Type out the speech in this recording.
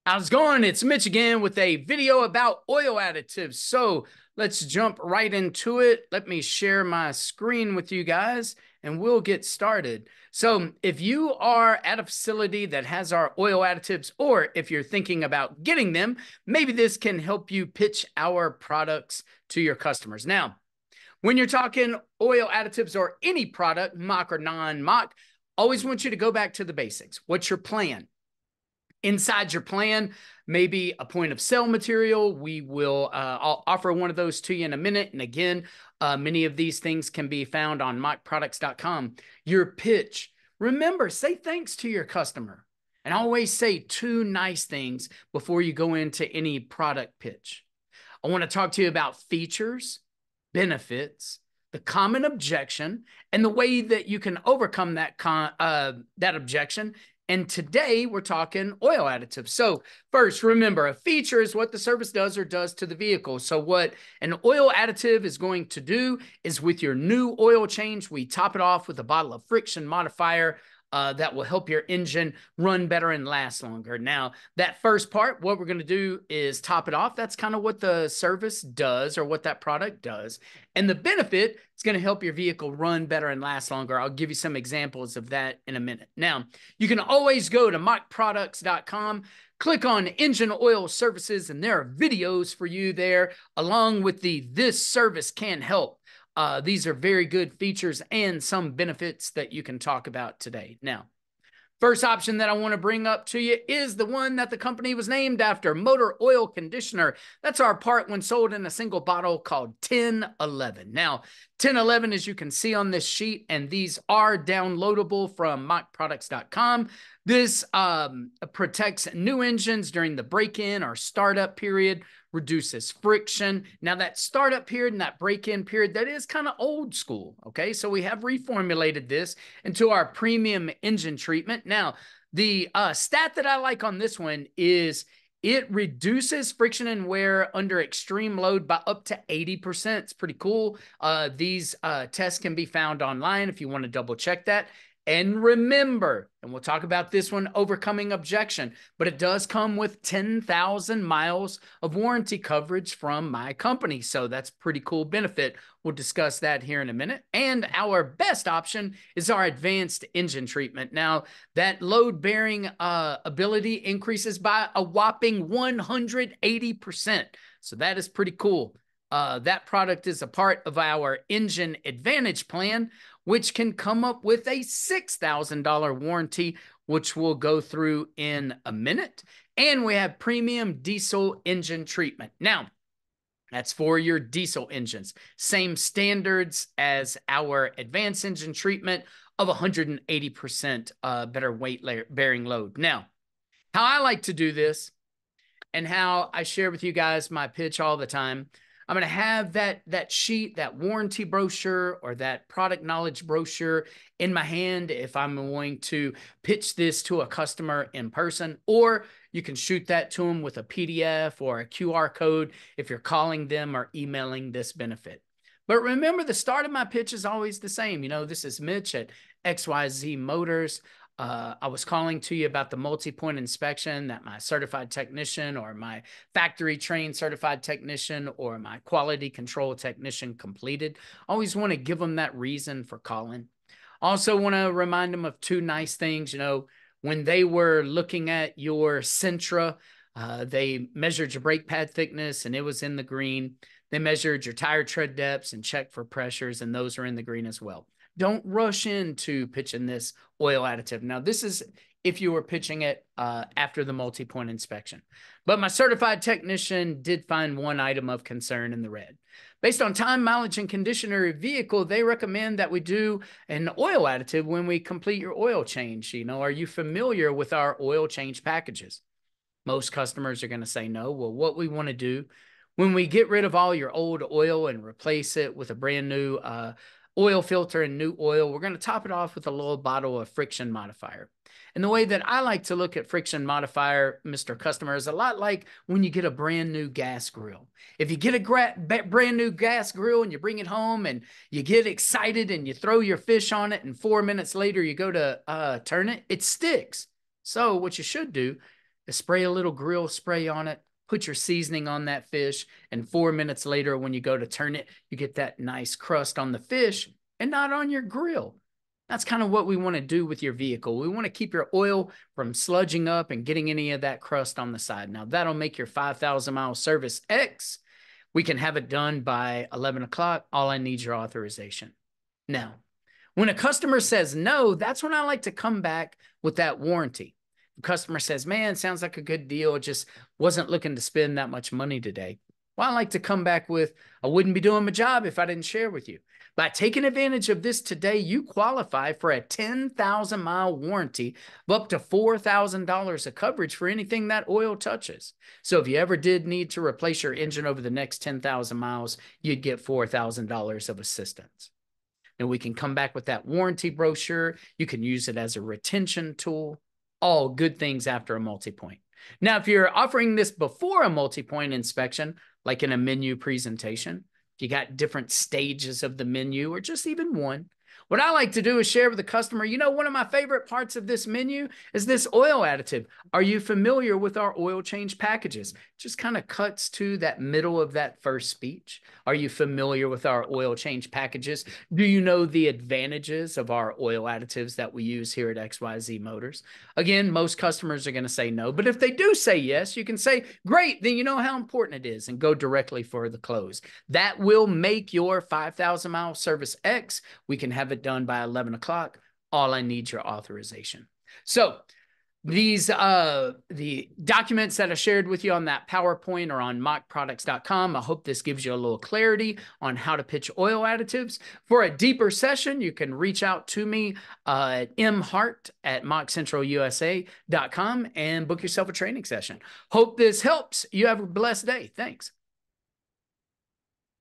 How's it going? It's Mitch again with a video about oil additives. So let's jump right into it. Let me share my screen with you guys and we'll get started. So if you are at a facility that has our oil additives, or if you're thinking about getting them, maybe this can help you pitch our products to your customers. Now, when you're talking oil additives or any product, mock or non-mock, always want you to go back to the basics. What's your plan? Inside your plan, maybe a point of sale material. I'll offer one of those to you in a minute. And again, many of these things can be found on mockproducts.com. Your pitch. Remember, say thanks to your customer. And always say two nice things before you go into any product pitch. I want to talk to you about features, benefits, the common objection, and the way that you can overcome that objection. And today we're talking oil additives. So first, remember, a feature is what the service does or does to the vehicle. So what an oil additive is going to do is with your new oil change, we top it off with a bottle of friction modifier that will help your engine run better and last longer. Now, that first part, what we're going to do is top it off. That's kind of what the service does or what that product does. And the benefit is going to help your vehicle run better and last longer. I'll give you some examples of that in a minute. Now, you can always go to mockproducts.com, click on engine oil services, and there are videos for you there, along with the This Service Can Help. These are very good features and some benefits that you can talk about today. Now, first option that I want to bring up to you is the one that the company was named after, motor oil conditioner. That's our part when sold in a single bottle called 1011. Now, 1011, as you can see on this sheet, and these are downloadable from mockproducts.com. This protects new engines during the break-in or startup period, reduces friction. Now, that startup period and that break-in period, that is kind of old school, okay? So we have reformulated this into our premium engine treatment. Now, the stat that I like on this one is it reduces friction and wear under extreme load by up to 80%. It's pretty cool. These tests can be found online if you want to double check that. And remember, and we'll talk about this one, overcoming objection, but it does come with 10,000 miles of warranty coverage from my company. So that's a pretty cool benefit. We'll discuss that here in a minute. And our best option is our advanced engine treatment. Now, that load-bearing ability increases by a whopping 180%. So that is pretty cool. That product is a part of our Engine Advantage plan, which can come up with a $6,000 warranty, which we'll go through in a minute. And we have premium diesel engine treatment. Now, that's for your diesel engines. Same standards as our advanced engine treatment of 180% better weight-bearing load. Now, how I like to do this and how I share with you guys my pitch all the time, I'm going to have that sheet, that warranty brochure or that product knowledge brochure in my hand if I'm going to pitch this to a customer in person, or you can shoot that to them with a PDF or a QR code if you're calling them or emailing this benefit. But remember, the start of my pitch is always the same. You know, this is Mitch at XYZ Motors. I was calling to you about the multi-point inspection that my certified technician or my factory trained certified technician or my quality control technician completed. I always want to give them that reason for calling. Also want to remind them of two nice things. You know, when they were looking at your Sentra, they measured your brake pad thickness and it was in the green. They measured your tire tread depths and checked for pressures, and those are in the green as well. Don't rush into pitching this oil additive. Now, this is if you were pitching it after the multi-point inspection. But my certified technician did find one item of concern in the red. Based on time, mileage, and condition of your vehicle, they recommend that we do an oil additive when we complete your oil change. You know, are you familiar with our oil change packages? Most customers are going to say no. Well, what we want to do when we get rid of all your old oil and replace it with a brand new oil filter and new oil, we're going to top it off with a little bottle of friction modifier. And the way that I like to look at friction modifier, Mr. Customer, is a lot like when you get a brand new gas grill. If you get a brand new gas grill and you bring it home and you get excited and you throw your fish on it and 4 minutes later you go to turn it, it sticks. So what you should do spray a little grill spray on it, put your seasoning on that fish, and 4 minutes later, when you go to turn it, you get that nice crust on the fish and not on your grill. That's kind of what we want to do with your vehicle. We want to keep your oil from sludging up and getting any of that crust on the side. Now, that'll make your 5,000-mile service X. We can have it done by 11 o'clock. All I need is your authorization. Now, when a customer says no, that's when I like to come back with that warranty. The customer says, man, sounds like a good deal. Just wasn't looking to spend that much money today. Well, I like to come back with, I wouldn't be doing my job if I didn't share with you. By taking advantage of this today, you qualify for a 10,000-mile warranty of up to $4,000 of coverage for anything that oil touches. So if you ever did need to replace your engine over the next 10,000 miles, you'd get $4,000 of assistance. And we can come back with that warranty brochure. You can use it as a retention tool. All good things after a multi-point. Now, if you're offering this before a multi-point inspection, like in a menu presentation, you got different stages of the menu or just even one, what I like to do is share with the customer, you know, one of my favorite parts of this menu is this oil additive. Are you familiar with our oil change packages? Just kind of cuts to that middle of that first speech. Are you familiar with our oil change packages? Do you know the advantages of our oil additives that we use here at XYZ Motors? Again, most customers are going to say no, but if they do say yes, you can say, great, then you know how important it is and go directly for the close. That will make your 5,000-mile service X. We can have it done by 11 o'clock. All I need is your authorization. So these the documents that I shared with you on that PowerPoint are on mockproducts.com. I hope this gives you a little clarity on how to pitch oil additives. For a deeper session, you can reach out to me at mhart@mockcentralusa.com and book yourself a training session. Hope this helps. You have a blessed day. Thanks.